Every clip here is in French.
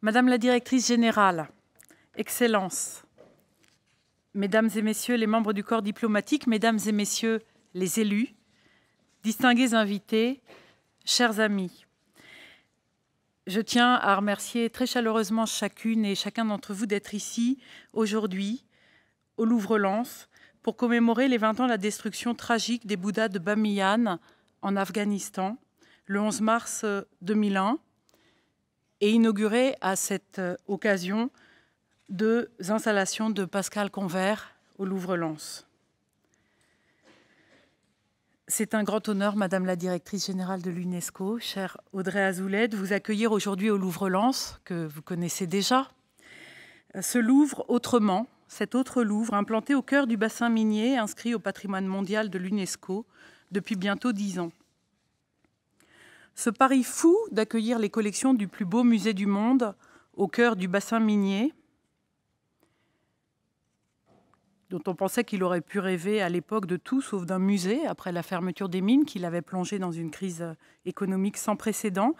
Madame la directrice générale, Excellences, Mesdames et Messieurs les membres du corps diplomatique, Mesdames et Messieurs les élus, distingués invités, chers amis, je tiens à remercier très chaleureusement chacune et chacun d'entre vous d'être ici aujourd'hui au Louvre-Lens pour commémorer les 20 ans de la destruction tragique des Bouddhas de Bamiyan en Afghanistan le 11 mars 2001 et inaugurer à cette occasion deux installations de Pascal Convert au Louvre-Lens. C'est un grand honneur, Madame la directrice générale de l'UNESCO, chère Audrey Azoulay, de vous accueillir aujourd'hui au Louvre-Lens, que vous connaissez déjà. Ce Louvre autrement, cet autre Louvre implanté au cœur du bassin minier, inscrit au patrimoine mondial de l'UNESCO depuis bientôt 10 ans. Ce pari fou d'accueillir les collections du plus beau musée du monde au cœur du bassin minier, dont on pensait qu'il aurait pu rêver à l'époque de tout sauf d'un musée, après la fermeture des mines qui l'avait plongé dans une crise économique sans précédent,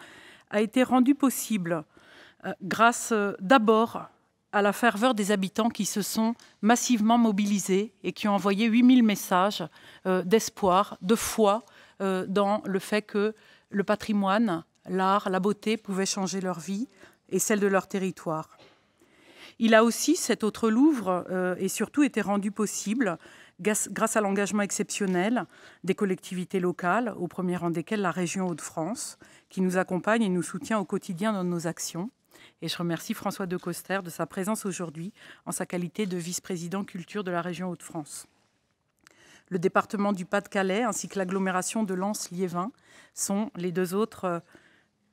a été rendu possible grâce d'abord à la ferveur des habitants qui se sont massivement mobilisés et qui ont envoyé 8000 messages d'espoir, de foi dans le fait que le patrimoine, l'art, la beauté pouvaient changer leur vie et celle de leur territoire. Il a aussi, cet autre Louvre, et surtout été rendu possible grâce à l'engagement exceptionnel des collectivités locales, au premier rang desquelles la région Hauts-de-France, qui nous accompagne et nous soutient au quotidien dans nos actions. Et je remercie François Decoster de sa présence aujourd'hui en sa qualité de vice-président culture de la région Hauts-de-France. Le département du Pas-de-Calais ainsi que l'agglomération de Lens-Liévin sont les deux autres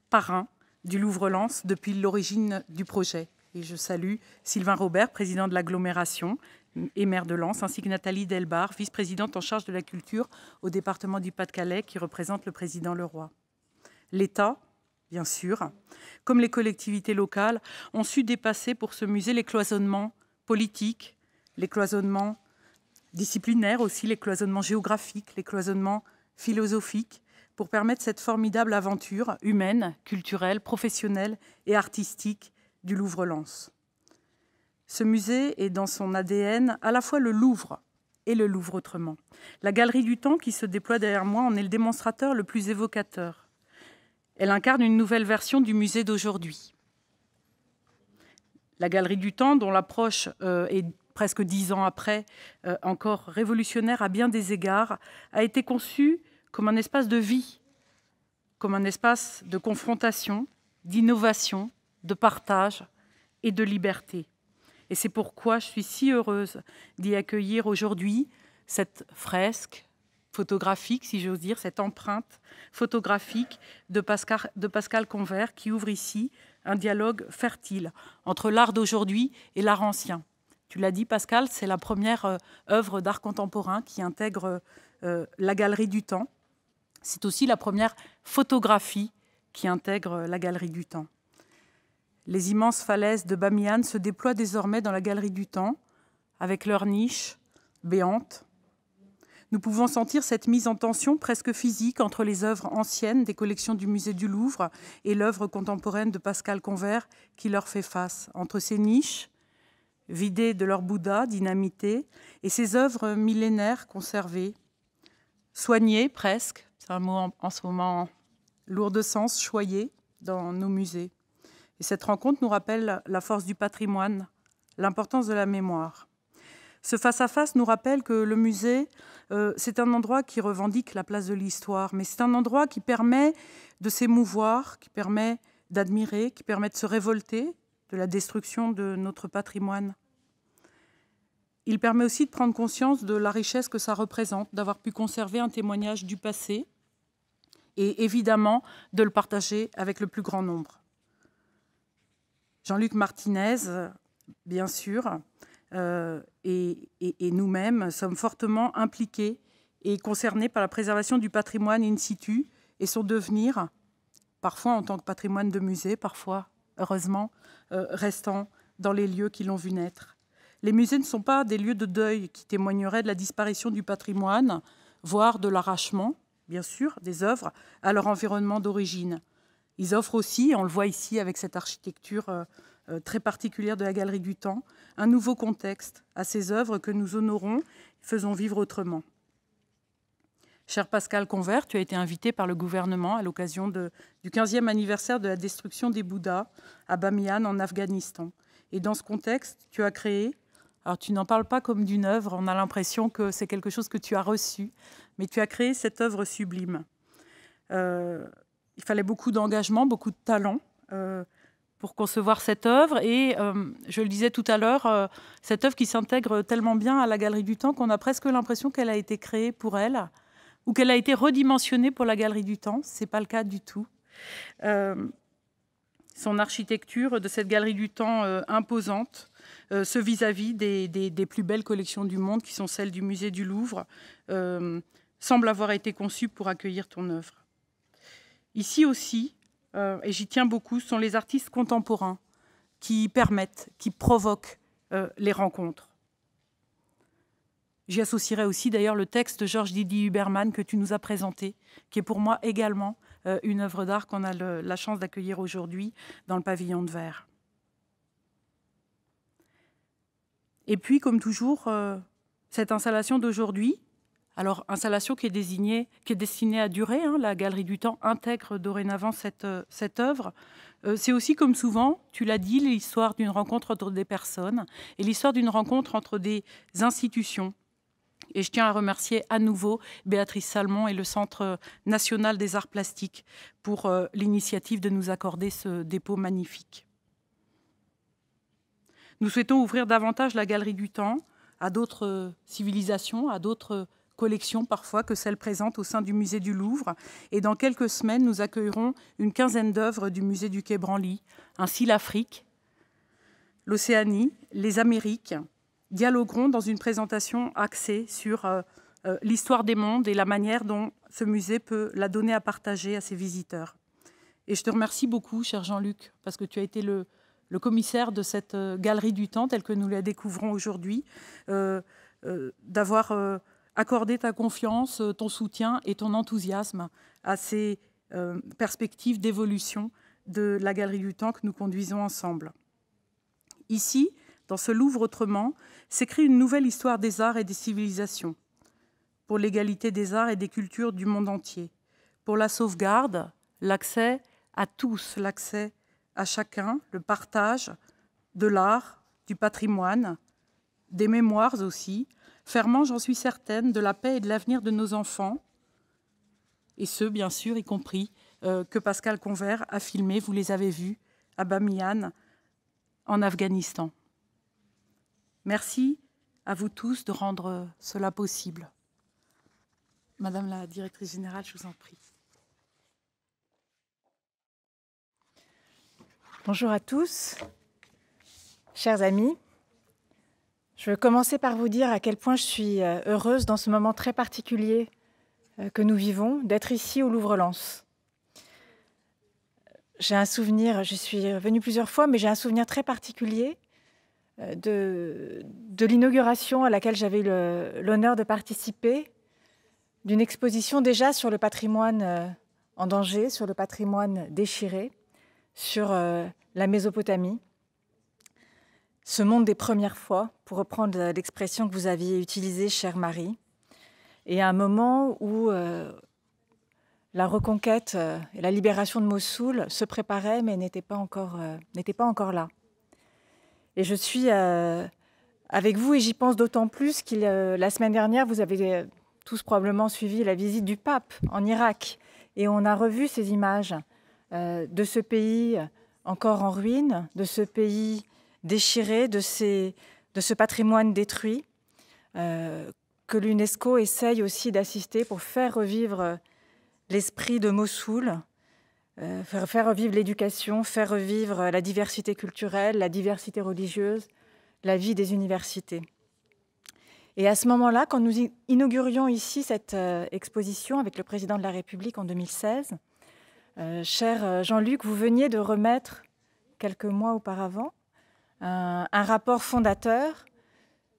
parrains du Louvre-Lens depuis l'origine du projet. Et je salue Sylvain Robert, président de l'agglomération et maire de Lens, ainsi que Nathalie Delbar, vice-présidente en charge de la culture au département du Pas-de-Calais, qui représente le président Leroy. L'État, bien sûr, comme les collectivités locales, ont su dépasser pour ce musée les cloisonnements politiques, les cloisonnements disciplinaires aussi, les cloisonnements géographiques, les cloisonnements philosophiques, pour permettre cette formidable aventure humaine, culturelle, professionnelle et artistique du Louvre-Lens. Ce musée est dans son ADN à la fois le Louvre et le Louvre autrement. La Galerie du Temps qui se déploie derrière moi en est le démonstrateur le plus évocateur. Elle incarne une nouvelle version du musée d'aujourd'hui. La Galerie du Temps, dont l'approche est presque 10 ans après, encore révolutionnaire à bien des égards, a été conçue comme un espace de vie, comme un espace de confrontation, d'innovation, de partage et de liberté. Et c'est pourquoi je suis si heureuse d'y accueillir aujourd'hui cette fresque photographique, si j'ose dire, cette empreinte photographique de Pascal Convert qui ouvre ici un dialogue fertile entre l'art d'aujourd'hui et l'art ancien. Tu l'as dit, Pascal, c'est la première œuvre d'art contemporain qui intègre la Galerie du Temps. C'est aussi la première photographie qui intègre la Galerie du Temps. Les immenses falaises de Bamiyan se déploient désormais dans la Galerie du Temps, avec leurs niches béantes. Nous pouvons sentir cette mise en tension presque physique entre les œuvres anciennes des collections du musée du Louvre et l'œuvre contemporaine de Pascal Convert qui leur fait face. Entre ces niches, vidées de leur Bouddha, dynamités, et ces œuvres millénaires conservées, soignées presque, c'est un mot en ce moment lourd de sens, choyées dans nos musées. Et cette rencontre nous rappelle la force du patrimoine, l'importance de la mémoire. Ce face-à-face nous rappelle que le musée, c'est un endroit qui revendique la place de l'histoire, mais c'est un endroit qui permet de s'émouvoir, qui permet d'admirer, qui permet de se révolter de la destruction de notre patrimoine. Il permet aussi de prendre conscience de la richesse que ça représente, d'avoir pu conserver un témoignage du passé et évidemment de le partager avec le plus grand nombre. Jean-Luc Martinez, bien sûr, et nous-mêmes sommes fortement impliqués et concernés par la préservation du patrimoine in situ et son devenir, parfois en tant que patrimoine de musée, parfois, heureusement, restant dans les lieux qui l'ont vu naître. Les musées ne sont pas des lieux de deuil qui témoigneraient de la disparition du patrimoine, voire de l'arrachement, bien sûr, des œuvres à leur environnement d'origine. Ils offrent aussi, on le voit ici avec cette architecture très particulière de la Galerie du Temps, un nouveau contexte à ces œuvres que nous honorons et faisons vivre autrement. Cher Pascal Convert, tu as été invité par le gouvernement à l'occasion du 15e anniversaire de la destruction des Bouddhas à Bamiyan, en Afghanistan. Et dans ce contexte, tu as créé, alors tu n'en parles pas comme d'une œuvre, on a l'impression que c'est quelque chose que tu as reçu, mais tu as créé cette œuvre sublime. Il fallait beaucoup d'engagement, beaucoup de talent pour concevoir cette œuvre. Et je le disais tout à l'heure, cette œuvre qui s'intègre tellement bien à la Galerie du Temps qu'on a presque l'impression qu'elle a été créée pour elle, ou qu'elle a été redimensionnée pour la Galerie du Temps. Ce n'est pas le cas du tout. Son architecture de cette Galerie du Temps imposante, ce vis-à-vis des plus belles collections du monde, qui sont celles du musée du Louvre, semble avoir été conçue pour accueillir ton œuvre. Ici aussi, et j'y tiens beaucoup, ce sont les artistes contemporains qui permettent, qui provoquent les rencontres. J'y associerai aussi d'ailleurs le texte de Georges Didier Huberman que tu nous as présenté, qui est pour moi également une œuvre d'art qu'on a la chance d'accueillir aujourd'hui dans le pavillon de verre. Et puis, comme toujours, cette installation d'aujourd'hui, alors installation qui est destinée à durer, hein, la Galerie du Temps intègre dorénavant cette œuvre. C'est aussi, comme souvent, tu l'as dit, l'histoire d'une rencontre entre des personnes et l'histoire d'une rencontre entre des institutions. Et je tiens à remercier à nouveau Béatrice Salmon et le Centre national des arts plastiques pour l'initiative de nous accorder ce dépôt magnifique. Nous souhaitons ouvrir davantage la Galerie du Temps à d'autres civilisations, à d'autres collections parfois que celles présentes au sein du musée du Louvre. Et dans quelques semaines, nous accueillerons une quinzaine d'œuvres du musée du Quai Branly. Ainsi, l'Afrique, l'Océanie, les Amériques dialogueront dans une présentation axée sur l'histoire des mondes et la manière dont ce musée peut la donner à partager à ses visiteurs. Et je te remercie beaucoup, cher Jean-Luc, parce que tu as été le commissaire de cette Galerie du Temps, telle que nous la découvrons aujourd'hui, d'avoir accordé ta confiance, ton soutien et ton enthousiasme à ces perspectives d'évolution de la Galerie du Temps que nous conduisons ensemble. Ici, dans ce Louvre autrement, s'écrit une nouvelle histoire des arts et des civilisations, pour l'égalité des arts et des cultures du monde entier, pour la sauvegarde, l'accès à tous, l'accès à chacun, le partage de l'art, du patrimoine, des mémoires aussi, ferment, j'en suis certaine, de la paix et de l'avenir de nos enfants, et ceux, bien sûr, y compris, que Pascal Convert a filmés, vous les avez vus, à Bamiyan, en Afghanistan. Merci à vous tous de rendre cela possible. Madame la directrice générale, je vous en prie. Bonjour à tous, chers amis. Je veux commencer par vous dire à quel point je suis heureuse dans ce moment très particulier que nous vivons, d'être ici au Louvre-Lens. J'ai un souvenir, je suis venue plusieurs fois, mais j'ai un souvenir très particulier de l'inauguration à laquelle j'avais eu l'honneur de participer, d'une exposition déjà sur le patrimoine en danger, sur le patrimoine déchiré, sur la Mésopotamie, ce monde des premières fois, pour reprendre l'expression que vous aviez utilisée, chère Marie, et à un moment où la reconquête et la libération de Mossoul se préparaient, mais n'étaient pas encore là. Et je suis avec vous, et j'y pense d'autant plus que la semaine dernière, vous avez tous probablement suivi la visite du pape en Irak, et on a revu ces images de ce pays encore en ruine, de ce pays déchiré, de ce patrimoine détruit, que l'UNESCO essaye aussi d'assister pour faire revivre l'esprit de Mossoul, faire revivre l'éducation, faire revivre la diversité culturelle, la diversité religieuse, la vie des universités. Et à ce moment-là, quand nous inaugurions ici cette exposition avec le président de la République en 2016, cher Jean-Luc, vous veniez de remettre, quelques mois auparavant, un rapport fondateur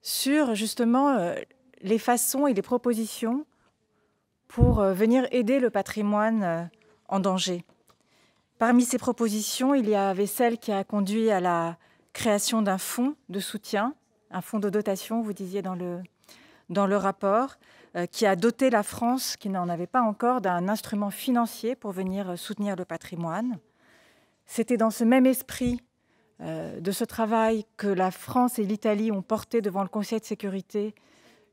sur justement les façons et les propositions pour venir aider le patrimoine en danger. Parmi ces propositions, il y avait celle qui a conduit à la création d'un fonds de soutien, un fonds de dotation, vous disiez dans le rapport, qui a doté la France, qui n'en avait pas encore, d'un instrument financier pour venir soutenir le patrimoine. C'était dans ce même esprit de ce travail que la France et l'Italie ont porté devant le Conseil de sécurité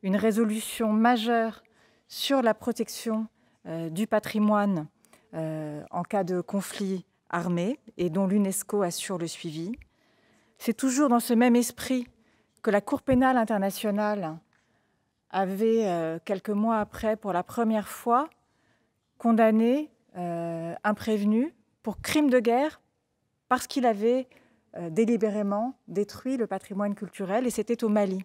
une résolution majeure sur la protection du patrimoine en cas de conflit armé et dont l'UNESCO assure le suivi. C'est toujours dans ce même esprit que la Cour pénale internationale avait, quelques mois après, pour la première fois, condamné un prévenu pour crime de guerre parce qu'il avait délibérément détruit le patrimoine culturel, et c'était au Mali.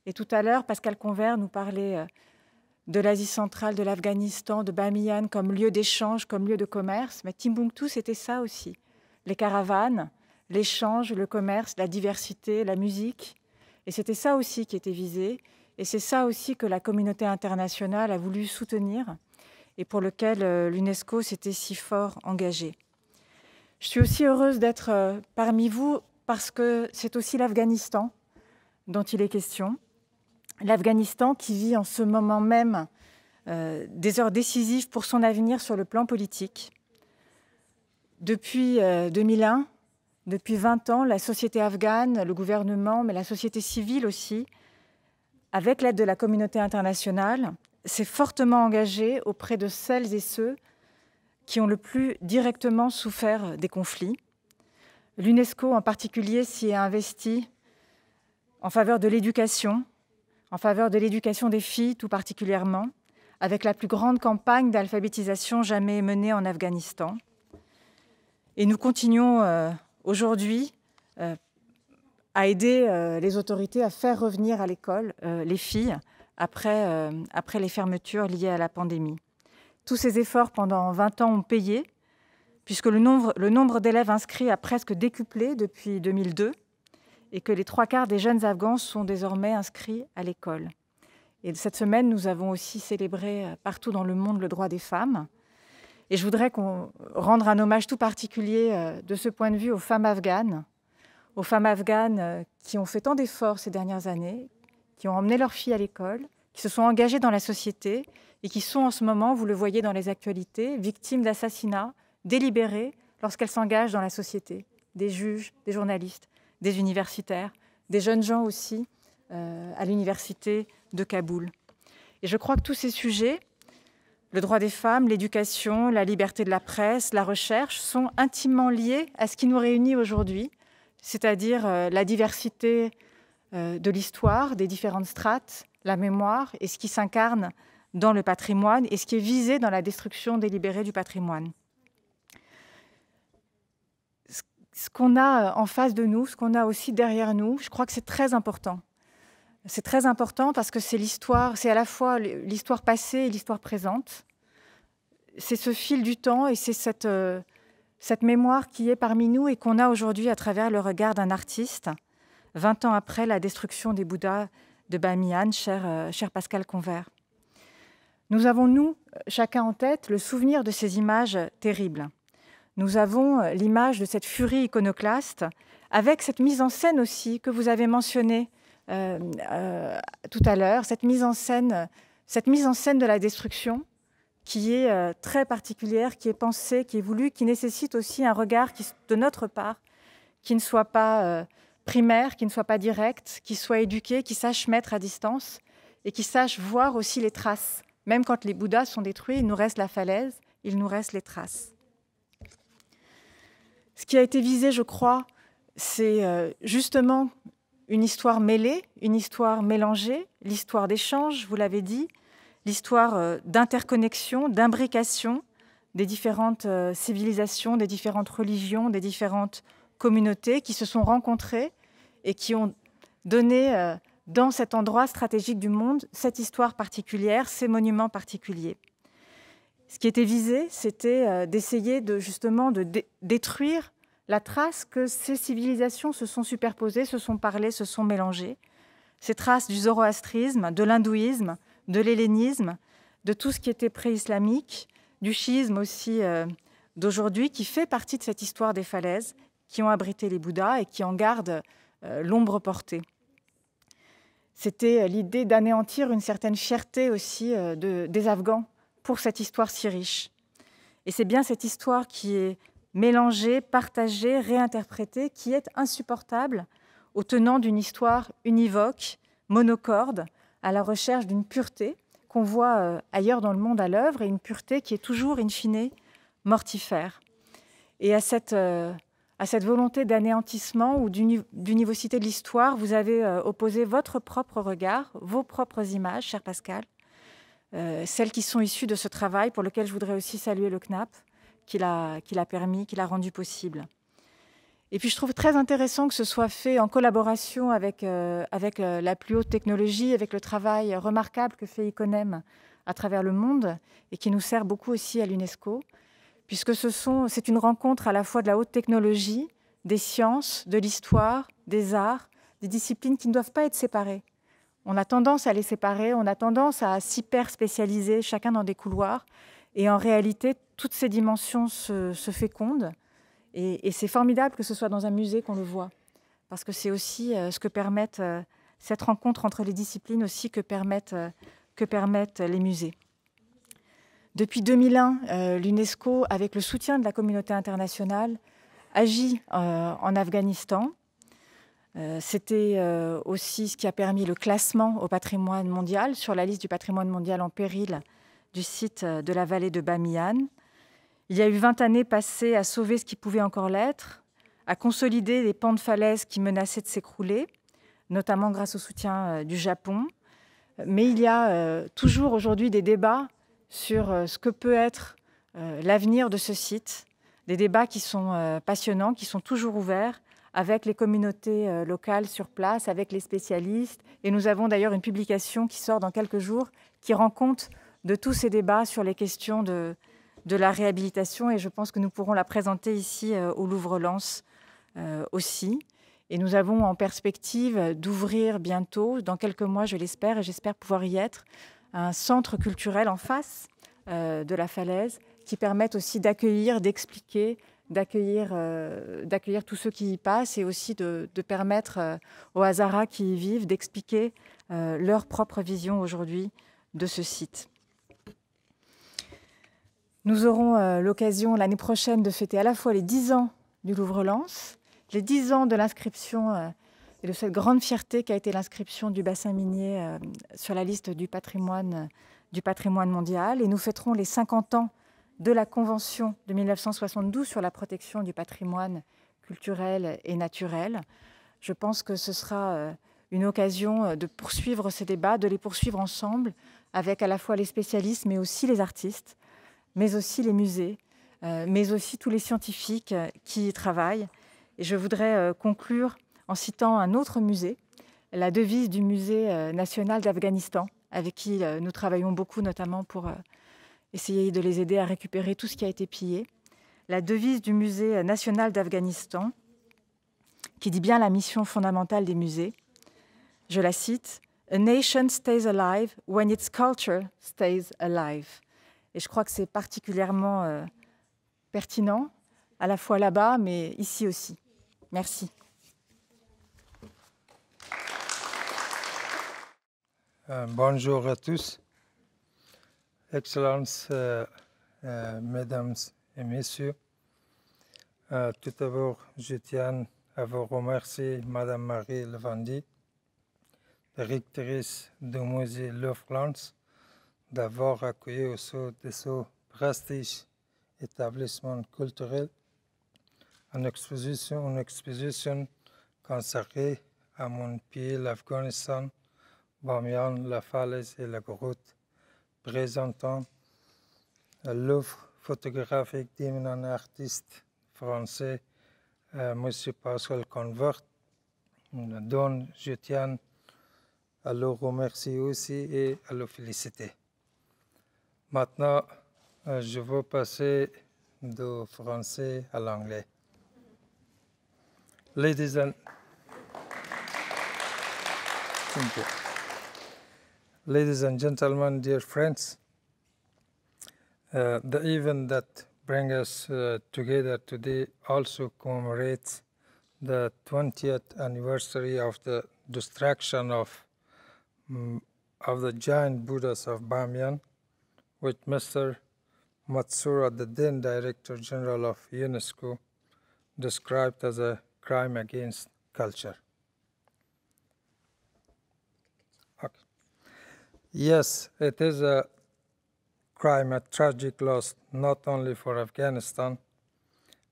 Et tout à l'heure, Pascal Convert nous parlait de l'Asie centrale, de l'Afghanistan, de Bamiyan comme lieu d'échange, comme lieu de commerce. Mais Timbuktu, c'était ça aussi. Les caravanes, l'échange, le commerce, la diversité, la musique. Et c'était ça aussi qui était visé. Et c'est ça aussi que la communauté internationale a voulu soutenir et pour lequel l'UNESCO s'était si fort engagée. Je suis aussi heureuse d'être parmi vous parce que c'est aussi l'Afghanistan dont il est question. L'Afghanistan qui vit en ce moment même des heures décisives pour son avenir sur le plan politique. Depuis 2001, depuis 20 ans, la société afghane, le gouvernement, mais la société civile aussi, avec l'aide de la communauté internationale, s'est fortement engagée auprès de celles et ceux qui ont le plus directement souffert des conflits. L'UNESCO en particulier s'y est investi en faveur de l'éducation, en faveur de l'éducation des filles tout particulièrement, avec la plus grande campagne d'alphabétisation jamais menée en Afghanistan. Et nous continuons aujourd'hui à aider les autorités à faire revenir à l'école les filles après les fermetures liées à la pandémie. Tous ces efforts pendant 20 ans ont payé, puisque le nombre d'élèves inscrits a presque décuplé depuis 2002 et que les 3/4 des jeunes Afghans sont désormais inscrits à l'école. Et cette semaine, nous avons aussi célébré partout dans le monde le droit des femmes. Et je voudrais rendre un hommage tout particulier de ce point de vue aux femmes afghanes qui ont fait tant d'efforts ces dernières années, qui ont emmené leurs filles à l'école, qui se sont engagées dans la société et qui sont en ce moment, vous le voyez dans les actualités, victimes d'assassinats délibérés lorsqu'elles s'engagent dans la société. Des juges, des journalistes, des universitaires, des jeunes gens aussi à l'université de Kaboul. Et je crois que tous ces sujets, le droit des femmes, l'éducation, la liberté de la presse, la recherche, sont intimement liés à ce qui nous réunit aujourd'hui, c'est-à-dire la diversité de l'histoire, des différentes strates, la mémoire et ce qui s'incarne dans le patrimoine et ce qui est visé dans la destruction délibérée du patrimoine. Ce qu'on a en face de nous, ce qu'on a aussi derrière nous, je crois que c'est très important. C'est très important parce que c'est l'histoire, c'est à la fois l'histoire passée et l'histoire présente. C'est ce fil du temps et c'est cette mémoire qui est parmi nous et qu'on a aujourd'hui à travers le regard d'un artiste, 20 ans après la destruction des Bouddhas de Bamiyan, cher Pascal Convert. Nous avons, nous, chacun en tête, le souvenir de ces images terribles. Nous avons l'image de cette furie iconoclaste, avec cette mise en scène aussi que vous avez mentionnée tout à l'heure, cette mise en scène de la destruction qui est très particulière, qui est pensée, qui est voulue, qui nécessite aussi un regard de notre part, qui ne soit pas primaire, qui ne soit pas direct, qui soit éduqué, qui sache mettre à distance et qui sache voir aussi les traces. Même quand les Bouddhas sont détruits, il nous reste la falaise, il nous reste les traces. Ce qui a été visé, je crois, c'est justement une histoire mêlée, une histoire mélangée, l'histoire d'échange, vous l'avez dit, l'histoire d'interconnexion, d'imbrication des différentes civilisations, des différentes religions, des différentes communautés qui se sont rencontrées et qui ont donné dans cet endroit stratégique du monde cette histoire particulière, ces monuments particuliers. Ce qui était visé, c'était d'essayer justement de détruire la trace que ces civilisations se sont superposées, se sont parlées, se sont mélangées. Ces traces du zoroastrisme, de l'hindouisme, de l'hellénisme, de tout ce qui était pré-islamique, du chiisme aussi d'aujourd'hui qui fait partie de cette histoire des falaises qui ont abrité les Bouddhas et qui en gardent l'ombre portée. C'était l'idée d'anéantir une certaine fierté aussi des Afghans pour cette histoire si riche. Et c'est bien cette histoire qui est mélangée, partagée, réinterprétée, qui est insupportable aux tenants d'une histoire univoque, monocorde, à la recherche d'une pureté qu'on voit ailleurs dans le monde à l'œuvre, et une pureté qui est toujours, in fine, mortifère. Et à cette volonté d'anéantissement ou d'univocité de l'histoire, vous avez opposé votre propre regard, vos propres images, cher Pascal, celles qui sont issues de ce travail, pour lequel je voudrais aussi saluer le CNAP, qui l'a permis, qui l'a rendu possible. Et puis je trouve très intéressant que ce soit fait en collaboration avec la plus haute technologie, avec le travail remarquable que fait Iconem à travers le monde, et qui nous sert beaucoup aussi à l'UNESCO, puisque c'est une rencontre à la fois de la haute technologie, des sciences, de l'histoire, des arts, des disciplines qui ne doivent pas être séparées. On a tendance à les séparer, on a tendance à s'hyper-spécialiser, chacun dans des couloirs. Et en réalité, toutes ces dimensions se fécondent. Et c'est formidable que ce soit dans un musée qu'on le voit. Parce que c'est aussi ce que permettent cette rencontre entre les disciplines aussi que permettent les musées. Depuis 2001, l'UNESCO, avec le soutien de la communauté internationale, agit en Afghanistan. C'était aussi ce qui a permis le classement au patrimoine mondial, sur la liste du patrimoine mondial en péril du site de la vallée de Bamiyan. Il y a eu 20 années passées à sauver ce qui pouvait encore l'être, à consolider les pans de falaises qui menaçaient de s'écrouler, notamment grâce au soutien du Japon. Mais il y a toujours aujourd'hui des débats sur ce que peut être l'avenir de ce site, des débats qui sont passionnants, qui sont toujours ouverts, avec les communautés locales sur place, avec les spécialistes. Et nous avons d'ailleurs une publication qui sort dans quelques jours, qui rend compte de tous ces débats sur les questions de la réhabilitation. Et je pense que nous pourrons la présenter ici au Louvre-Lens aussi. Et nous avons en perspective d'ouvrir bientôt, dans quelques mois je l'espère, et j'espère pouvoir y être, un centre culturel en face de la falaise qui permette aussi d'accueillir, d'expliquer, d'accueillir tous ceux qui y passent, et aussi de permettre aux Hazaras qui y vivent d'expliquer leur propre vision aujourd'hui de ce site. Nous aurons l'occasion l'année prochaine de fêter à la fois les 10 ans du Louvre-Lens, les 10 ans de l'inscription et de cette grande fierté qu'a été l'inscription du bassin minier sur la liste du patrimoine mondial, et nous fêterons les 50 ans de la Convention de 1972 sur la protection du patrimoine culturel et naturel. Je pense que ce sera une occasion de poursuivre ces débats, de les poursuivre ensemble avec à la fois les spécialistes, mais aussi les artistes, mais aussi les musées, mais aussi tous les scientifiques qui y travaillent. Et je voudrais conclure en citant un autre musée, la devise du Musée national d'Afghanistan, avec qui nous travaillons beaucoup, notamment pour essayer de les aider à récupérer tout ce qui a été pillé. La devise du Musée national d'Afghanistan, qui dit bien la mission fondamentale des musées. Je la cite, « A nation stays alive when its culture stays alive ». Et je crois que c'est particulièrement pertinent, à la fois là-bas, mais ici aussi. Merci. Bonjour à tous. Excellences, Mesdames et Messieurs, tout d'abord, je tiens à vous remercier, Madame Marie Levandi, directrice du musée Louvre-Lens, d'avoir accueilli au sein de ce prestige établissement culturel une exposition consacrée à mon pays, l'Afghanistan, Bamiyan, la falaise et la grotte, présentant l'œuvre photographique d'éminent artiste français, M. Pascal Convert, dont je tiens à le remercier aussi et à le féliciter. Maintenant, je veux passer du français à l'anglais. Ladies and gentlemen, dear friends, the event that bring us together today also commemorates the 20th anniversary of the destruction of the giant Buddhas of Bamiyan, which Mr. Matsuura, the then Director General of UNESCO, described as a crime against culture. Okay. Yes, it is a crime, a tragic loss, not only for Afghanistan,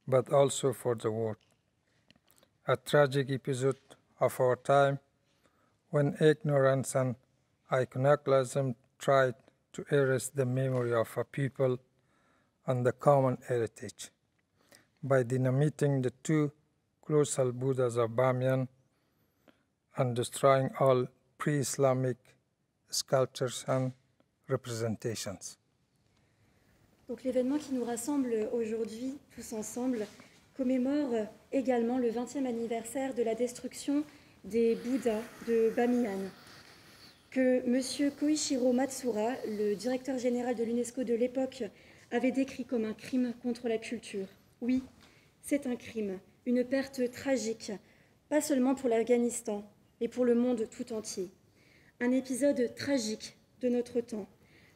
but also for the world. A tragic episode of our time when ignorance and iconoclasm tried to erase the memory of a people and the common heritage by dynamiting the two colossal Buddhas of Bamiyan and destroying all pre-Islamic sculptures and representations. Donc l'événement qui nous rassemble aujourd'hui, tous ensemble, commémore également le 20e anniversaire de la destruction des Bouddhas de Bamiyan, que M. Koichiro Matsuura, le directeur général de l'UNESCO de l'époque, avait décrit comme un crime contre la culture. Oui, c'est un crime, une perte tragique, pas seulement pour l'Afghanistan, mais pour le monde tout entier. Un épisode tragique de notre temps,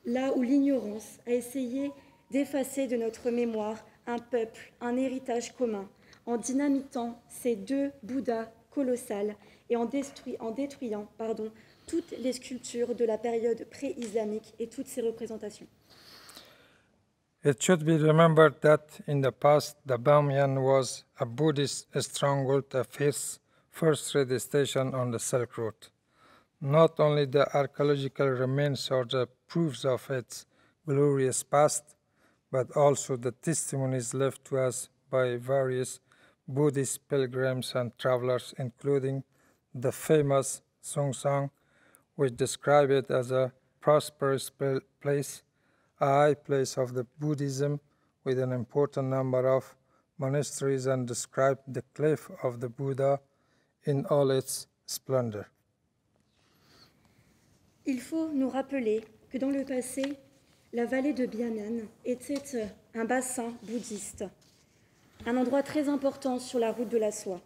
là où l'ignorance a essayé d'effacer de notre mémoire un peuple, un héritage commun, en dynamitant ces deux Bouddhas colossales et en détruisant toutes les sculptures de la période pré-islamique et toutes ses représentations. It should be remembered that in the past, the Bamiyan was a Buddhist stronghold, a first radio station on the Silk Road. Not only the archaeological remains or the proofs of its glorious past, but also the testimonies left to us by various Buddhist pilgrims and travelers, including the famous Songtsang, which describe it as a prosperous place, a high place of the Buddhism with an important number of monasteries, and describe the cliff of the Buddha in all its splendor. Il faut nous rappeler que dans le passé, la vallée de Bamiyan était un bassin bouddhiste, un endroit très important sur la route de la soie.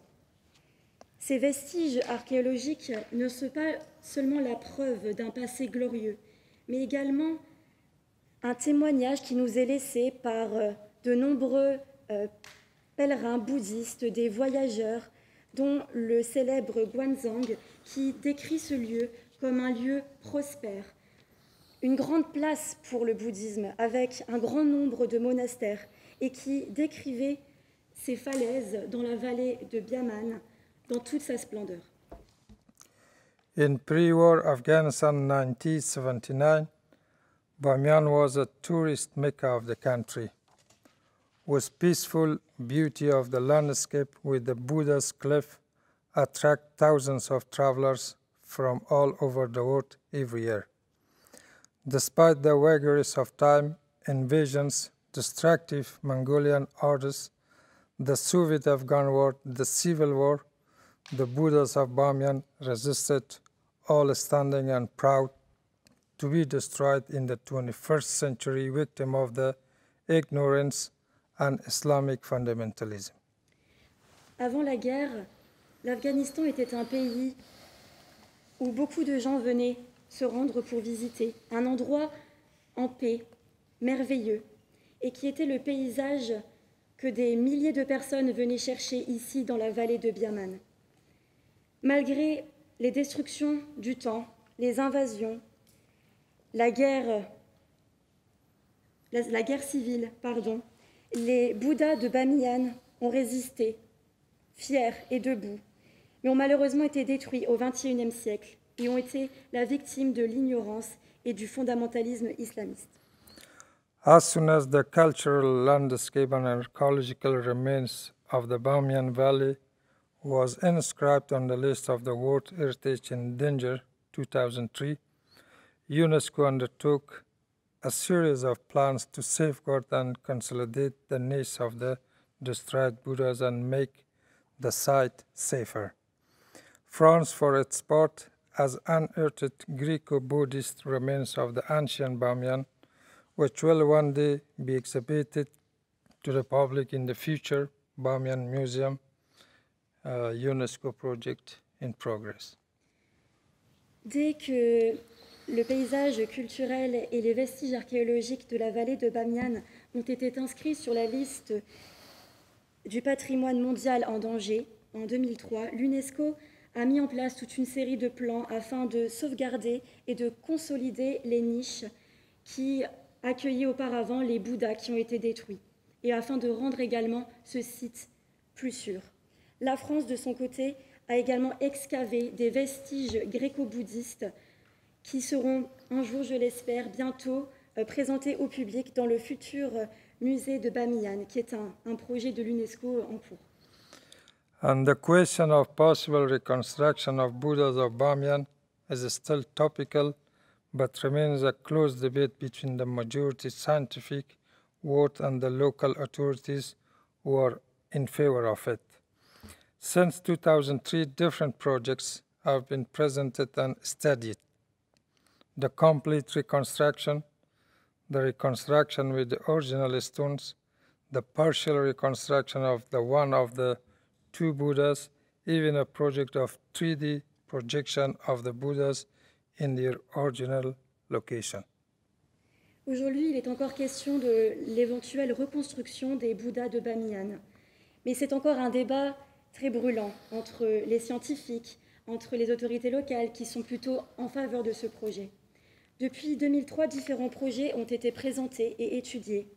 Ces vestiges archéologiques ne sont pas seulement la preuve d'un passé glorieux, mais également un témoignage qui nous est laissé par de nombreux pèlerins bouddhistes, des voyageurs, dont le célèbre Guanzang, qui décrit ce lieu comme un lieu prospère, une grande place pour le bouddhisme, avec un grand nombre de monastères, et qui décrivait ces falaises dans la vallée de Bamiyan dans toute sa splendeur. In pre-war Afghanistan 1979, Bamiyan was a tourist mecca of the country, with peaceful beauty of the landscape with the Buddha's cliff attract thousands of travelers from all over the world every year. Despite the vagaries of time, invasions, destructive Mongolian orders, the Soviet-Afghan War, the Civil War, the Buddhas of Bamiyan resisted, all standing and proud to be destroyed in the 21st century, victim of the ignorance and Islamic fundamentalism. Avant la guerre, l'Afghanistan était un pays où beaucoup de gens venaient se rendre pour visiter, un endroit en paix, merveilleux, et qui était le paysage que des milliers de personnes venaient chercher ici dans la vallée de Bamiyan. Malgré les destructions du temps, les invasions, la guerre civile, les Bouddhas de Bamiyan ont résisté, fiers et debout, mais ont malheureusement été détruits au XXIe siècle et ont été la victime de l'ignorance et du fondamentalisme islamiste. As soon as the cultural landscape and archaeological remains of the Bamiyan Valley was inscribed on the list of the World Heritage in Danger 2003, UNESCO undertook a series of plans to safeguard and consolidate the niche of the destroyed Buddhas and make the site safer. France, for its part, has unearthed Greco-Buddhist remains of the ancient Bamiyan, which will one day be exhibited to the public in the future Bamiyan Museum UNESCO project in progress. Dès que le paysage culturel et les vestiges archéologiques de la vallée de Bamiyan ont été inscrits sur la liste du patrimoine mondial en danger en 2003, l'UNESCO a mis en place toute une série de plans afin de sauvegarder et de consolider les niches qui accueillaient auparavant les Bouddhas qui ont été détruits, et afin de rendre également ce site plus sûr. La France, de son côté, a également excavé des vestiges gréco-bouddhistes qui seront un jour, je l'espère, bientôt présentés au public dans le futur musée de Bamiyan, qui est un projet de l'UNESCO en cours. And the question of possible reconstruction of Buddhas of Bamiyan is still topical, but remains a close debate between the majority scientific world and the local authorities who are in favor of it. Since 2003, different projects have been presented and studied. The complete reconstruction, the reconstruction with the original stones, the partial reconstruction of the two Buddhas, even a project of 3D projection of the Buddhas in their original location. Aujourd'hui, il est encore question de l'éventuelle reconstruction des Bouddhas de Bamiyan. Mais c'est encore un débat très brûlant entre les scientifiques, entre les autorités locales qui sont plutôt en faveur de ce projet. Depuis 2003, différents projets ont été présentés et étudiés.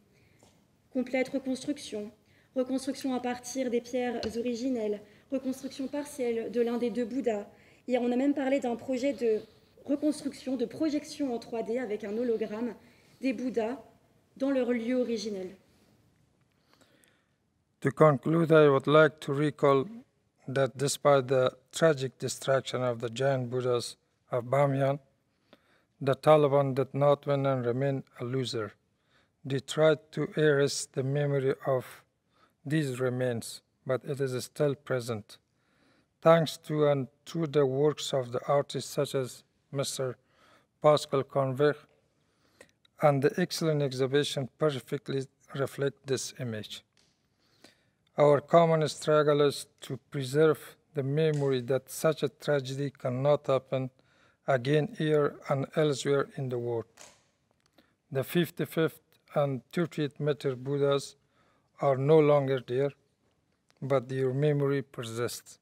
Complète reconstruction, reconstruction à partir des pierres originelles, reconstruction partielle de l'un des deux Bouddhas. Hier, on a même parlé d'un projet de reconstruction, de projection en 3D avec un hologramme des Bouddhas dans leur lieu originel. To conclude, I would like to recall that despite the tragic destruction of the giant Buddhas of Bamiyan, the Taliban did not win and remain a loser. They tried to erase the memory of these remains, but it is still present. Thanks to and through the works of the artists such as Mr. Pascal Convert, and the excellent exhibition perfectly reflect this image. Our common struggle is to preserve the memory that such a tragedy cannot happen again here and elsewhere in the world. The 55th and 30th meter Buddhas are no longer there, but their memory persists.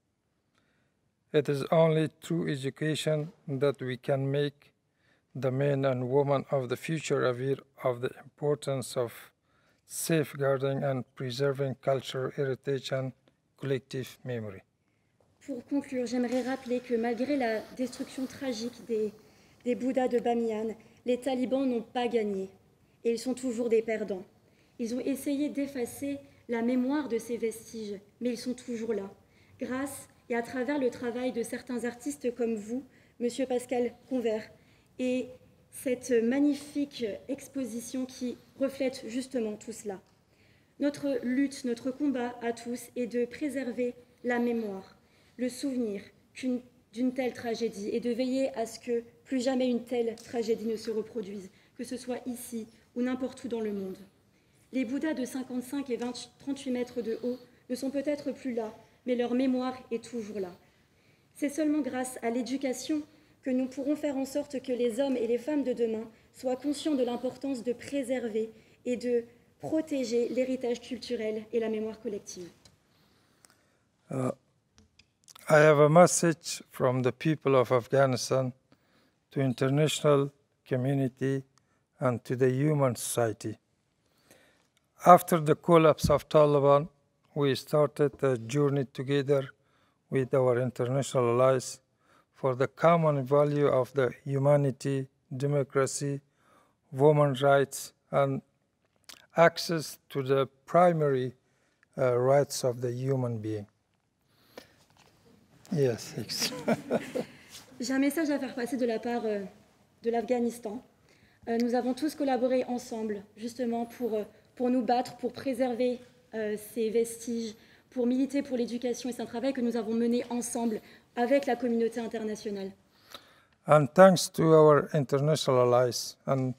It is only through education that we can make the men and women of the future aware of the importance of safeguarding and preserving cultural heritage and collective memory. Pour conclure, j'aimerais rappeler que malgré la destruction tragique des Bouddhas de Bamiyan, les talibans n'ont pas gagné et ils sont toujours des perdants. Ils ont essayé d'effacer la mémoire de ces vestiges, mais ils sont toujours là, grâce et à travers le travail de certains artistes comme vous, Monsieur Pascal Convert, et cette magnifique exposition qui reflète justement tout cela. Notre lutte, notre combat à tous est de préserver la mémoire, le souvenir d'une telle tragédie et de veiller à ce que plus jamais une telle tragédie ne se reproduise, que ce soit ici ou n'importe où dans le monde. Les Bouddhas de 55 et 38 mètres de haut ne sont peut-être plus là, mais leur mémoire est toujours là. C'est seulement grâce à l'éducation que nous pourrons faire en sorte que les hommes et les femmes de demain soient conscients de l'importance de préserver et de protéger l'héritage culturel et la mémoire collective. I have a message from the people of Afghanistan to international community and to the human society. After the collapse of Taliban, we started a journey together with our international allies for the common value of the humanity, democracy, women's rights, and access to the primary rights of the human being. Yes. J'ai un message à faire passer de la part de l'Afghanistan. Nous avons tous collaboré ensemble, justement, pour nous battre, pour préserver ces vestiges, pour militer pour l'éducation. Et c'est un travail que nous avons mené ensemble avec la communauté internationale. And thanks to our international allies, and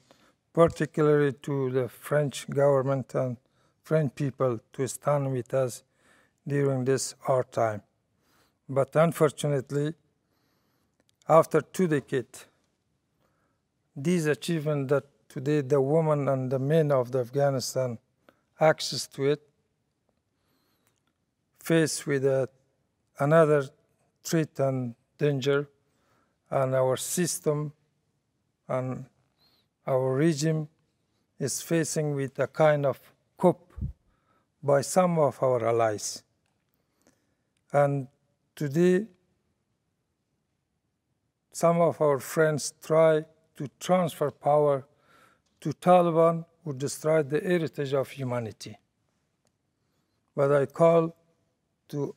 particularly to the French government and French people to stand with us during this hard time. But unfortunately, after 2 decades, these achievements that today the women and the men of the Afghanistan access to it, faced with another threat and danger, and our system and our regime is facing with a kind of coup by some of our allies. And today, some of our friends try to transfer power to Taliban, who destroyed the heritage of humanity. But I call to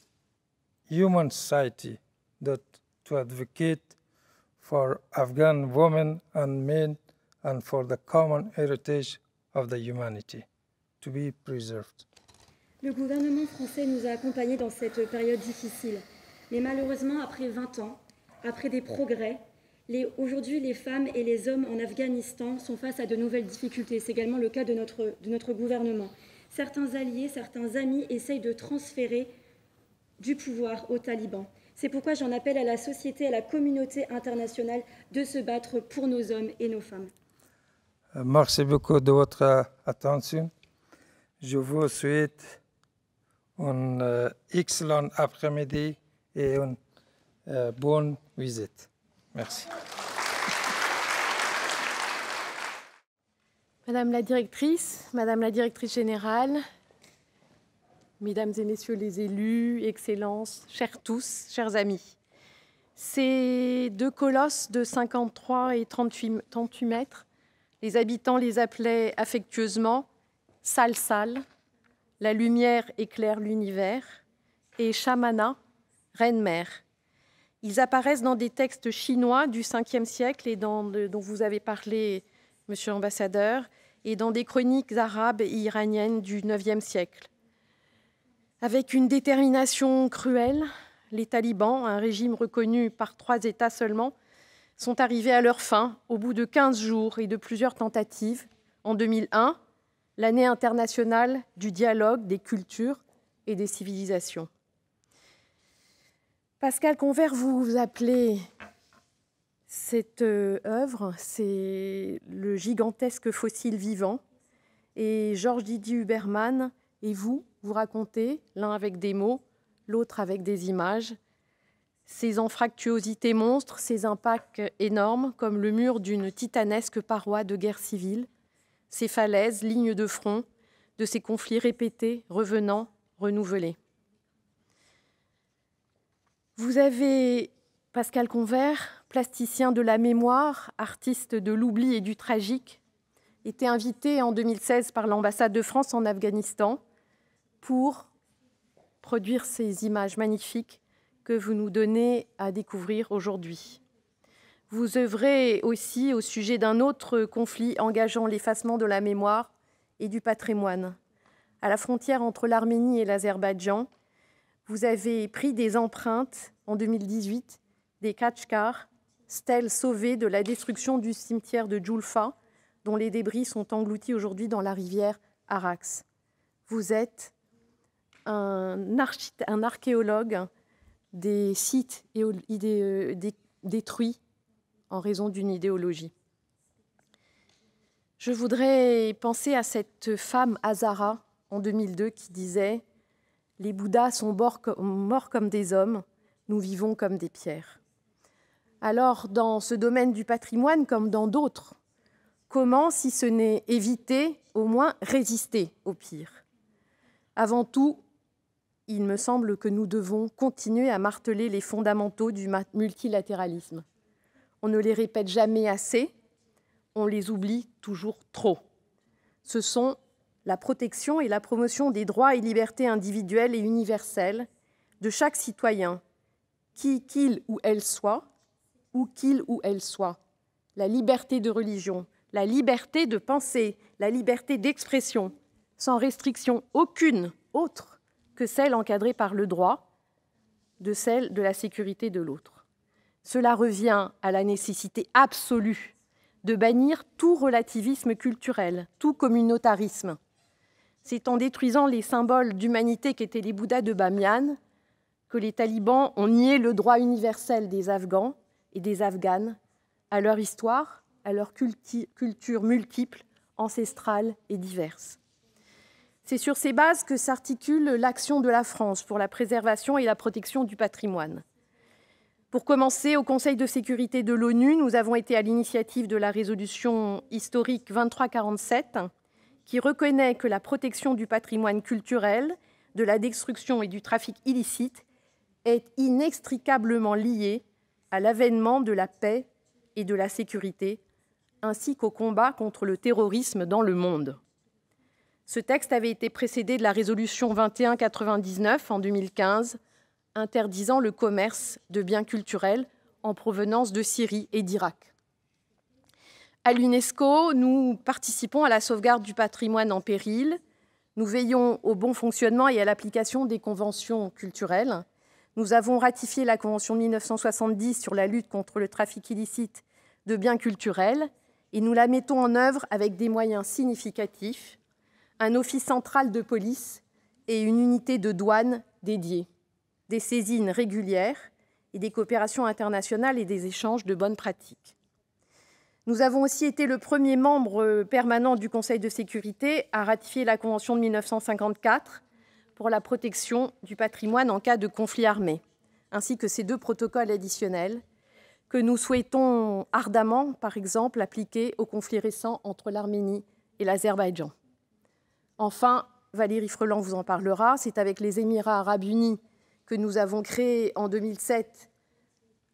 human society that to advocate for Afghan women and men and for the common heritage of the humanity to be preserved. Le gouvernement français nous a accompagnés dans cette période difficile. Mais malheureusement, après 20 ans, après des progrès, aujourd'hui, les femmes et les hommes en Afghanistan sont face à de nouvelles difficultés. C'est également le cas de notre gouvernement. Certains alliés, certains amis essayent de transférer du pouvoir aux talibans. C'est pourquoi j'en appelle à la société, à la communauté internationale de se battre pour nos hommes et nos femmes. Merci beaucoup de votre attention. Je vous souhaite un excellent après-midi et une bonne visite. Merci. Madame la directrice générale, Mesdames et Messieurs les élus, Excellences, chers tous, chers amis. Ces deux colosses de 53 et 38 mètres, les habitants les appelaient affectueusement « Sal-Sal », la lumière éclaire l'univers, et Shamana, reine-mère. Ils apparaissent dans des textes chinois du 5e siècle et dont vous avez parlé, Monsieur l'ambassadeur, et dans des chroniques arabes et iraniennes du 9e siècle. Avec une détermination cruelle, les talibans, un régime reconnu par 3 États seulement, sont arrivés à leur fin au bout de 15 jours et de plusieurs tentatives. En 2001, l'année internationale du dialogue des cultures et des civilisations. Pascal Convert, vous appelez cette œuvre, c'est le gigantesque fossile vivant. Et Georges Didier Huberman et vous racontez, l'un avec des mots, l'autre avec des images, ces anfractuosités monstres, ces impacts énormes, comme le mur d'une titanesque paroi de guerre civile, ces falaises, lignes de front, de ces conflits répétés, revenants, renouvelés. Vous avez, Pascal Convert, plasticien de la mémoire, artiste de l'oubli et du tragique, été invité en 2016 par l'ambassade de France en Afghanistan pour produire ces images magnifiques que vous nous donnez à découvrir aujourd'hui. Vous œuvrez aussi au sujet d'un autre conflit engageant l'effacement de la mémoire et du patrimoine. À la frontière entre l'Arménie et l'Azerbaïdjan, vous avez pris des empreintes en 2018 des Khachkars, stèles sauvées de la destruction du cimetière de Julfa, dont les débris sont engloutis aujourd'hui dans la rivière Arax. Vous êtes un archéologue des sites détruits en raison d'une idéologie. Je voudrais penser à cette femme Hazara en 2002 qui disait « Les Bouddhas sont morts comme des hommes, nous vivons comme des pierres ». Alors, dans ce domaine du patrimoine comme dans d'autres, comment, si ce n'est éviter, au moins résister au pire? Avant tout, il me semble que nous devons continuer à marteler les fondamentaux du multilatéralisme. On ne les répète jamais assez, on les oublie toujours trop. Ce sont la protection et la promotion des droits et libertés individuelles et universelles de chaque citoyen, qu'il ou elle soit, où qu'il ou elle soit. La liberté de religion, la liberté de penser, la liberté d'expression, sans restriction aucune autre que celle encadrée par le droit, de celle de la sécurité de l'autre. Cela revient à la nécessité absolue de bannir tout relativisme culturel, tout communautarisme. C'est en détruisant les symboles d'humanité qu'étaient les Bouddhas de Bamiyan que les talibans ont nié le droit universel des Afghans et des Afghanes à leur histoire, à leur culture multiple, ancestrale et diverse. C'est sur ces bases que s'articule l'action de la France pour la préservation et la protection du patrimoine. Pour commencer, au Conseil de sécurité de l'ONU, nous avons été à l'initiative de la résolution historique 2347, qui reconnaît que la protection du patrimoine culturel, de la destruction et du trafic illicite est inextricablement liée à l'avènement de la paix et de la sécurité, ainsi qu'au combat contre le terrorisme dans le monde. Ce texte avait été précédé de la résolution 2199 en 2015, interdisant le commerce de biens culturels en provenance de Syrie et d'Irak. À l'UNESCO, nous participons à la sauvegarde du patrimoine en péril, nous veillons au bon fonctionnement et à l'application des conventions culturelles. Nous avons ratifié la Convention de 1970 sur la lutte contre le trafic illicite de biens culturels et nous la mettons en œuvre avec des moyens significatifs, un office central de police et une unité de douane dédiée, des saisines régulières et des coopérations internationales et des échanges de bonnes pratiques. Nous avons aussi été le premier membre permanent du Conseil de sécurité à ratifier la Convention de 1954 pour la protection du patrimoine en cas de conflit armé, ainsi que ces 2 protocoles additionnels que nous souhaitons ardemment, par exemple, appliquer au conflit récent entre l'Arménie et l'Azerbaïdjan. Enfin, Valérie Freland vous en parlera, c'est avec les Émirats arabes unis que nous avons créé en 2007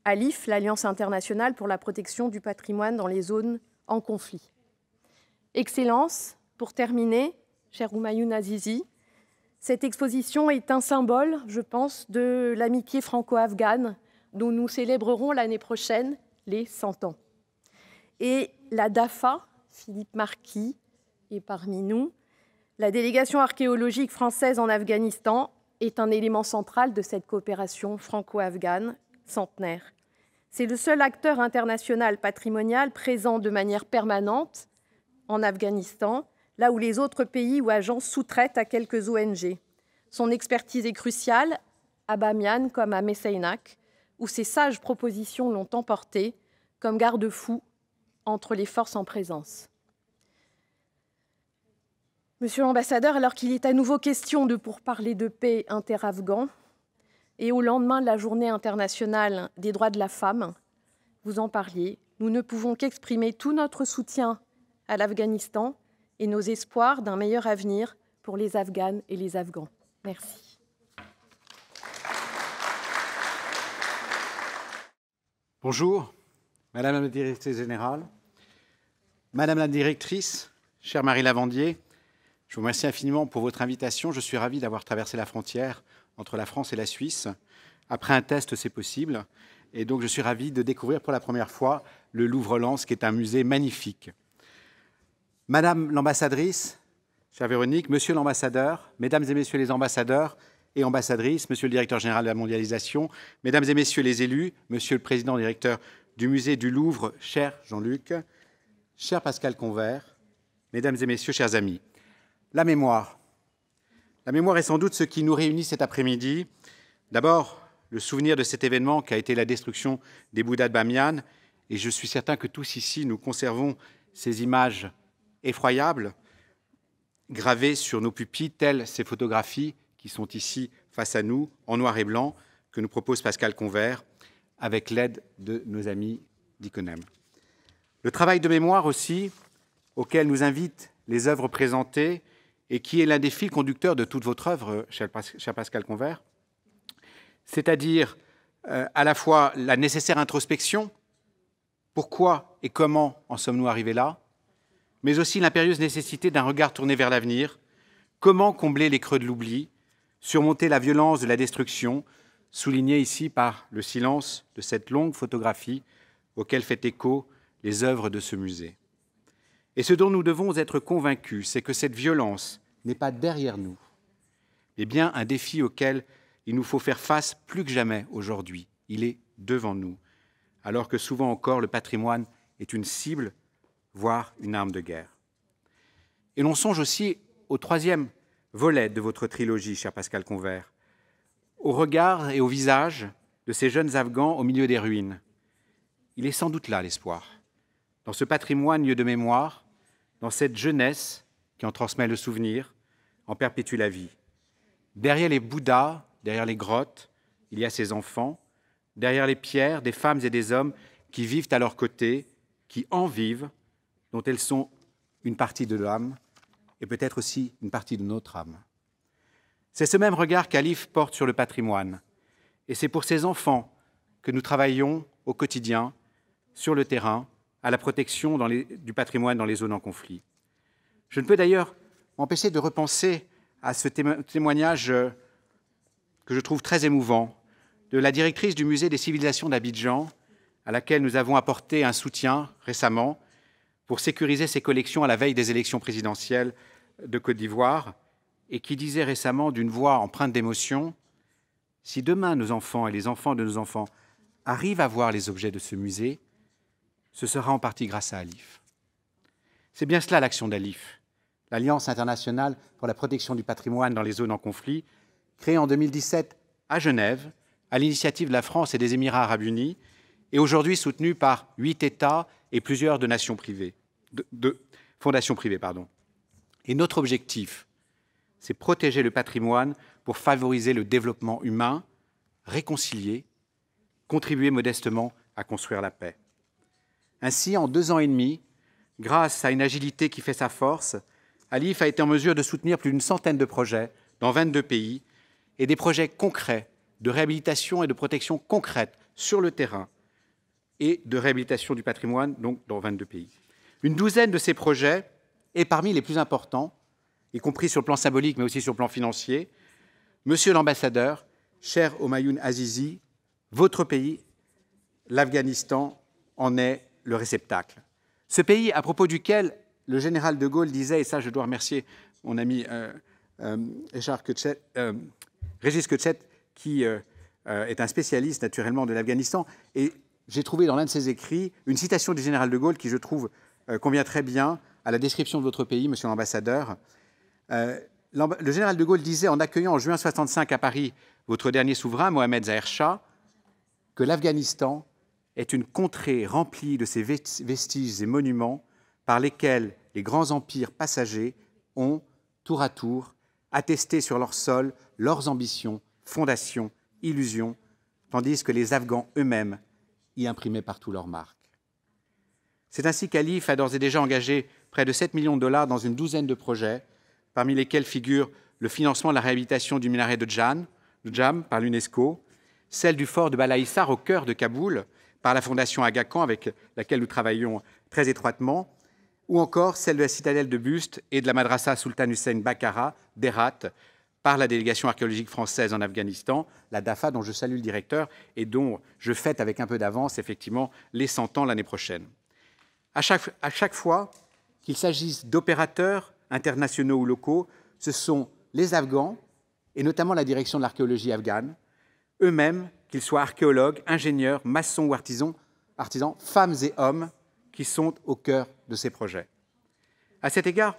ALIF, l'Alliance internationale pour la protection du patrimoine dans les zones en conflit. Excellence, pour terminer, cher Humayun Azizi, cette exposition est un symbole, je pense, de l'amitié franco-afghane dont nous célébrerons l'année prochaine les 100 ans. Et la DAFA, Philippe Marquis, est parmi nous. La délégation archéologique française en Afghanistan est un élément central de cette coopération franco-afghane centenaire. C'est le seul acteur international patrimonial présent de manière permanente en Afghanistan, là où les autres pays ou agences sous-traitent à quelques ONG. Son expertise est cruciale, à Bamiyan comme à Messeinak, où ses sages propositions l'ont emporté comme garde-fou entre les forces en présence. Monsieur l'ambassadeur, alors qu'il est à nouveau question de pourparlers de paix inter-afghans, et au lendemain de la Journée internationale des droits de la femme, vous en parliez, nous ne pouvons qu'exprimer tout notre soutien à l'Afghanistan et nos espoirs d'un meilleur avenir pour les Afghanes et les Afghans. Merci. Bonjour, Madame la Directrice Générale, Madame la Directrice, chère Marie Lavandier, je vous remercie infiniment pour votre invitation. Je suis ravi d'avoir traversé la frontière entre la France et la Suisse. Après un test, c'est possible. Et donc, je suis ravi de découvrir pour la première fois le Louvre-Lens, qui est un musée magnifique. Madame l'ambassadrice, chère Véronique, Monsieur l'ambassadeur, Mesdames et Messieurs les ambassadeurs et ambassadrices, Monsieur le directeur général de la mondialisation, Mesdames et Messieurs les élus, Monsieur le président directeur du musée du Louvre, cher Jean-Luc, cher Pascal Convert, Mesdames et Messieurs, chers amis. La mémoire. La mémoire est sans doute ce qui nous réunit cet après-midi. D'abord, le souvenir de cet événement qui a été la destruction des Bouddhas de Bamiyan. Et je suis certain que tous ici, nous conservons ces images effroyables gravées sur nos pupitres, telles ces photographies qui sont ici face à nous, en noir et blanc, que nous propose Pascal Convert, avec l'aide de nos amis d'Iconem. Le travail de mémoire aussi, auquel nous invitent les œuvres présentées, et qui est l'un des fils conducteurs de toute votre œuvre, cher Pascal Convert, c'est-à-dire à la fois la nécessaire introspection, pourquoi et comment en sommes-nous arrivés là, mais aussi l'impérieuse nécessité d'un regard tourné vers l'avenir, comment combler les creux de l'oubli, surmonter la violence de la destruction, soulignée ici par le silence de cette longue photographie auquel fait écho les œuvres de ce musée. Et ce dont nous devons être convaincus, c'est que cette violence n'est pas derrière nous, mais bien un défi auquel il nous faut faire face plus que jamais aujourd'hui. Il est devant nous, alors que souvent encore le patrimoine est une cible, voire une arme de guerre. Et l'on songe aussi au troisième volets de votre trilogie, cher Pascal Convert, au regard et au visage de ces jeunes Afghans au milieu des ruines. Il est sans doute là l'espoir, dans ce patrimoine lieu de mémoire, dans cette jeunesse qui en transmet le souvenir, en perpétue la vie. Derrière les Bouddhas, derrière les grottes, il y a ces enfants, derrière les pierres, des femmes et des hommes qui vivent à leur côté, qui en vivent, dont elles sont une partie de l'âme et peut-être aussi une partie de notre âme. C'est ce même regard qu'Alif porte sur le patrimoine. Et c'est pour ces enfants que nous travaillons au quotidien, sur le terrain, à la protection du patrimoine dans les zones en conflit. Je ne peux d'ailleurs m'empêcher de repenser à ce témoignage que je trouve très émouvant de la directrice du musée des civilisations d'Abidjan, à laquelle nous avons apporté un soutien récemment pour sécuriser ses collections à la veille des élections présidentielles de Côte d'Ivoire, et qui disait récemment d'une voix empreinte d'émotion « Si demain nos enfants et les enfants de nos enfants arrivent à voir les objets de ce musée, ce sera en partie grâce à Alif. » C'est bien cela l'action d'Alif, l'Alliance internationale pour la protection du patrimoine dans les zones en conflit, créée en 2017 à Genève, à l'initiative de la France et des Émirats arabes unis, et aujourd'hui soutenue par 8 États et plusieurs de fondations privées. Et notre objectif, c'est protéger le patrimoine pour favoriser le développement humain, réconcilier, contribuer modestement à construire la paix. Ainsi, en 2 ans et demi, grâce à une agilité qui fait sa force, Alif a été en mesure de soutenir plus d'une centaine de projets dans 22 pays et des projets concrets de réhabilitation et de protection concrète sur le terrain et de réhabilitation du patrimoine, donc dans 22 pays. Une douzaine de ces projets, et parmi les plus importants, y compris sur le plan symbolique, mais aussi sur le plan financier, Monsieur l'ambassadeur, cher Homayoun Azizi, votre pays, l'Afghanistan, en est le réceptacle. Ce pays, à propos duquel le général de Gaulle disait, et ça je dois remercier mon ami Régis Kutchet, qui est un spécialiste naturellement de l'Afghanistan, et j'ai trouvé dans l'un de ses écrits une citation du général de Gaulle qui, je trouve, convient très bien à la description de votre pays, monsieur l'ambassadeur. Le général de Gaulle disait, en accueillant en juin 1965 à Paris votre dernier souverain, Mohamed Zahir Shah, que l'Afghanistan est une contrée remplie de ces vestiges et monuments par lesquels les grands empires passagers ont, tour à tour, attesté sur leur sol leurs ambitions, fondations, illusions, tandis que les Afghans eux-mêmes y imprimaient partout leurs marques. C'est ainsi qu'Alif a d'ores et déjà engagé près de 7 millions de dollars dans une douzaine de projets, parmi lesquels figurent le financement de la réhabilitation du minaret de Jam par l'UNESCO, celle du fort de Balaïssar au cœur de Kaboul par la fondation Aga Khan avec laquelle nous travaillons très étroitement, ou encore celle de la citadelle de Buste et de la madrasa Sultan Hussein Bakara d'Herat par la délégation archéologique française en Afghanistan, la DAFA, dont je salue le directeur et dont je fête avec un peu d'avance effectivement les 100 ans l'année prochaine. À chaque fois qu'il s'agisse d'opérateurs internationaux ou locaux, ce sont les Afghans, et notamment la direction de l'archéologie afghane, eux-mêmes, qu'ils soient archéologues, ingénieurs, maçons ou artisans, femmes et hommes, qui sont au cœur de ces projets. À cet égard,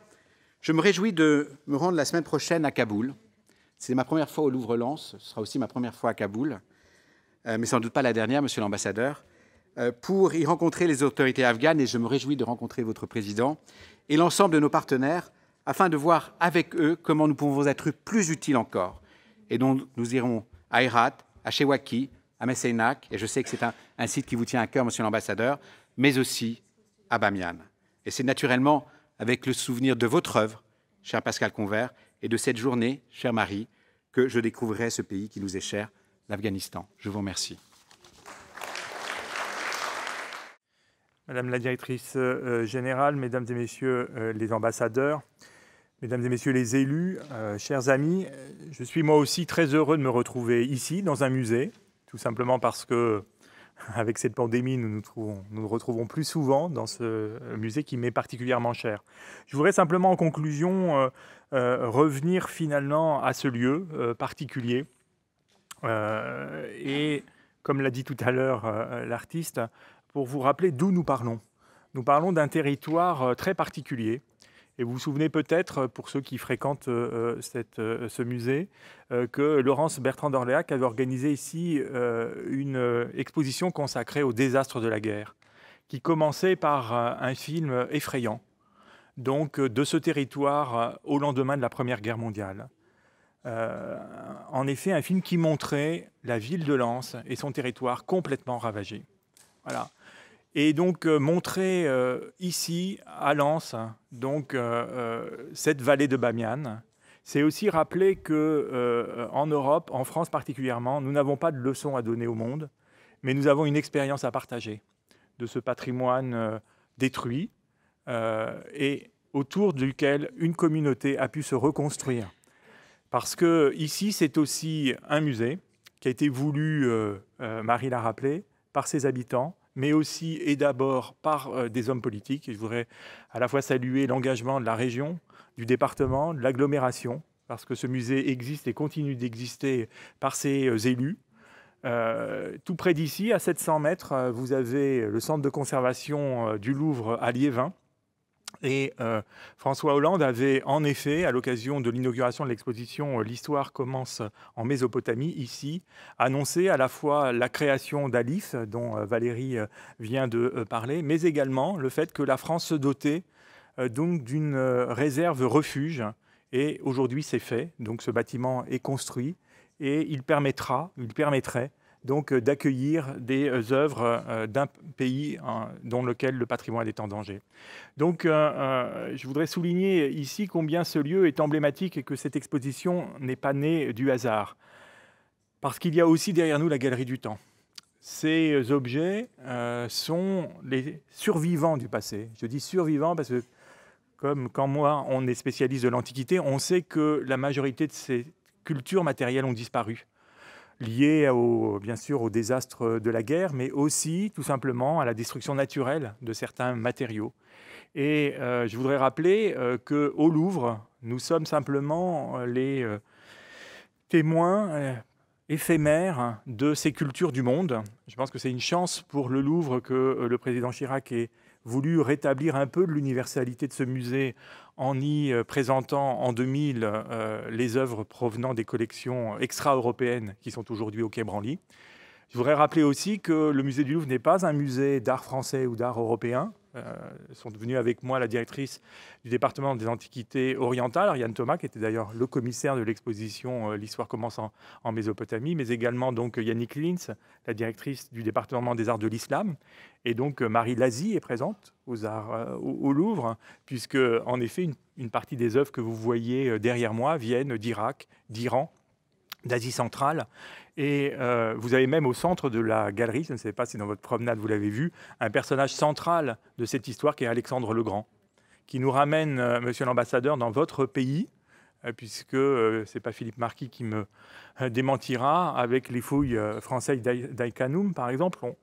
je me réjouis de me rendre la semaine prochaine à Kaboul. C'est ma première fois au Louvre-Lens, ce sera aussi ma première fois à Kaboul, mais sans doute pas la dernière, monsieur l'ambassadeur, pour y rencontrer les autorités afghanes, et je me réjouis de rencontrer votre président et l'ensemble de nos partenaires, afin de voir avec eux comment nous pouvons être plus utiles encore. Et donc nous irons à Herat, à Chewaki, à Messeinak, et je sais que c'est un site qui vous tient à cœur, monsieur l'ambassadeur, mais aussi à Bamiyan. Et c'est naturellement avec le souvenir de votre œuvre, cher Pascal Convert, et de cette journée, chère Marie, que je découvrirai ce pays qui nous est cher, l'Afghanistan. Je vous remercie. Madame la directrice générale, mesdames et messieurs les ambassadeurs, mesdames et messieurs les élus, chers amis, je suis moi aussi très heureux de me retrouver ici, dans un musée, tout simplement parce que, avec cette pandémie, nous nous retrouvons plus souvent dans ce musée qui m'est particulièrement cher. Je voudrais simplement, en conclusion, revenir finalement à ce lieu particulier. Et, comme l'a dit tout à l'heure l'artiste, pour vous rappeler d'où nous parlons. Nous parlons d'un territoire très particulier Et vous vous souvenez peut-être, pour ceux qui fréquentent ce musée, que Laurence Bertrand d'Orléac avait organisé ici une exposition consacrée au désastre de la guerre, qui commençait par un film effrayant, donc de ce territoire au lendemain de la Première Guerre mondiale. En effet, un film qui montrait la ville de Lens et son territoire complètement ravagé. Voilà. Et donc montrer ici, à Lens, donc, cette vallée de Bamiyan, c'est aussi rappeler qu'en Europe, en France particulièrement, nous n'avons pas de leçons à donner au monde, mais nous avons une expérience à partager de ce patrimoine détruit et autour duquel une communauté a pu se reconstruire. Parce que ici, c'est aussi un musée qui a été voulu, Marie l'a rappelé, par ses habitants, mais aussi et d'abord par des hommes politiques. Et je voudrais à la fois saluer l'engagement de la région, du département, de l'agglomération, parce que ce musée existe et continue d'exister par ses élus. Tout près d'ici, à 700 mètres, vous avez le centre de conservation du Louvre à Liévin. Et François Hollande avait en effet, à l'occasion de l'inauguration de l'exposition « L'histoire commence en Mésopotamie », ici, annoncé à la fois la création d'Alif, dont Valérie vient de parler, mais également le fait que la France se dotait donc d'une réserve refuge. Et aujourd'hui, c'est fait. Donc ce bâtiment est construit et il permettrait donc d'accueillir des œuvres d'un pays dans lequel le patrimoine est en danger. Donc je voudrais souligner ici combien ce lieu est emblématique et que cette exposition n'est pas née du hasard. Parce qu'il y a aussi derrière nous la Galerie du Temps. Ces objets sont les survivants du passé. Je dis survivants parce que, comme quand moi, on est spécialiste de l'Antiquité, on sait que la majorité de ces cultures matérielles ont disparu, liées bien sûr au désastre de la guerre, mais aussi tout simplement à la destruction naturelle de certains matériaux. Et je voudrais rappeler qu'au Louvre, nous sommes simplement les témoins éphémères de ces cultures du monde. Je pense que c'est une chance pour le Louvre que le président Chirac ait voulu rétablir un peu de l'universalité de ce musée en y présentant en 2000 les œuvres provenant des collections extra-européennes qui sont aujourd'hui au Quai Branly. Je voudrais rappeler aussi que le musée du Louvre n'est pas un musée d'art français ou d'art européen. Sont venus avec moi la directrice du département des Antiquités orientales, Ariane Thomas, qui était d'ailleurs le commissaire de l'exposition L'histoire commence en Mésopotamie, mais également donc Yannick Lins, la directrice du département des arts de l'islam. Et donc Marie Lazy est présente au Louvre, puisque en effet une partie des œuvres que vous voyez derrière moi viennent d'Irak, d'Iran, d'Asie centrale. Et vous avez même au centre de la galerie, je ne sais pas si dans votre promenade vous l'avez vu, un personnage central de cette histoire qui est Alexandre le Grand, qui nous ramène, monsieur l'ambassadeur, dans votre pays, puisque ce n'est pas Philippe Marquis qui me démentira, avec les fouilles françaises d'Aïkanoum, par exemple, on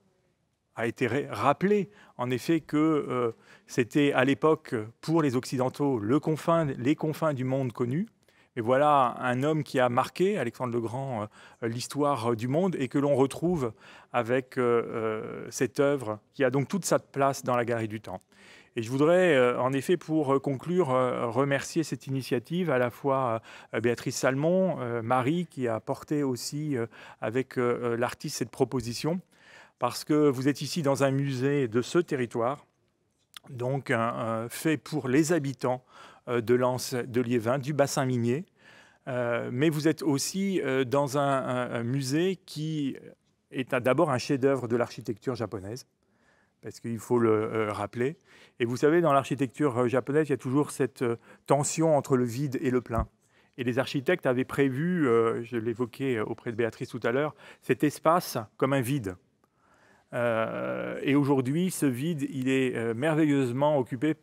a été rappelé en effet que c'était à l'époque, pour les Occidentaux, les confins du monde connu. Et voilà un homme qui a marqué, Alexandre le Grand, l'histoire du monde et que l'on retrouve avec cette œuvre qui a donc toute sa place dans la Galerie du Temps. Et je voudrais, en effet, pour conclure, remercier cette initiative, à la fois Béatrice Salmon, Marie, qui a porté aussi avec l'artiste cette proposition, parce que vous êtes ici dans un musée de ce territoire, donc fait pour les habitants de Lens, de Liévin, du bassin minier, mais vous êtes aussi dans un musée qui est d'abord un chef-d'œuvre de l'architecture japonaise, parce qu'il faut le rappeler. Et vous savez, dans l'architecture japonaise, il y a toujours cette tension entre le vide et le plein. Et les architectes avaient prévu, je l'évoquais auprès de Béatrice tout à l'heure, cet espace comme un vide. Et aujourd'hui, ce vide, il est merveilleusement occupé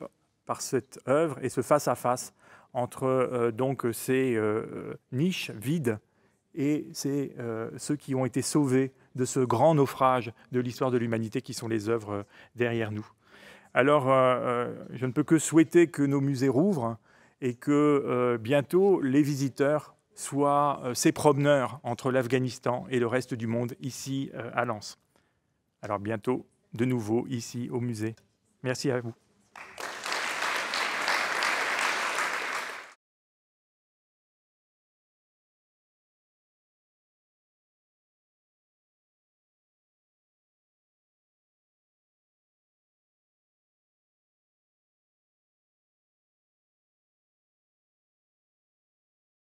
par cette œuvre et ce face-à-face entre donc ces niches vides et ceux qui ont été sauvés de ce grand naufrage de l'histoire de l'humanité qui sont les œuvres derrière nous. Alors, je ne peux que souhaiter que nos musées rouvrent et que bientôt les visiteurs soient ces promeneurs entre l'Afghanistan et le reste du monde ici à Lens. Alors bientôt, de nouveau, ici au musée. Merci à vous.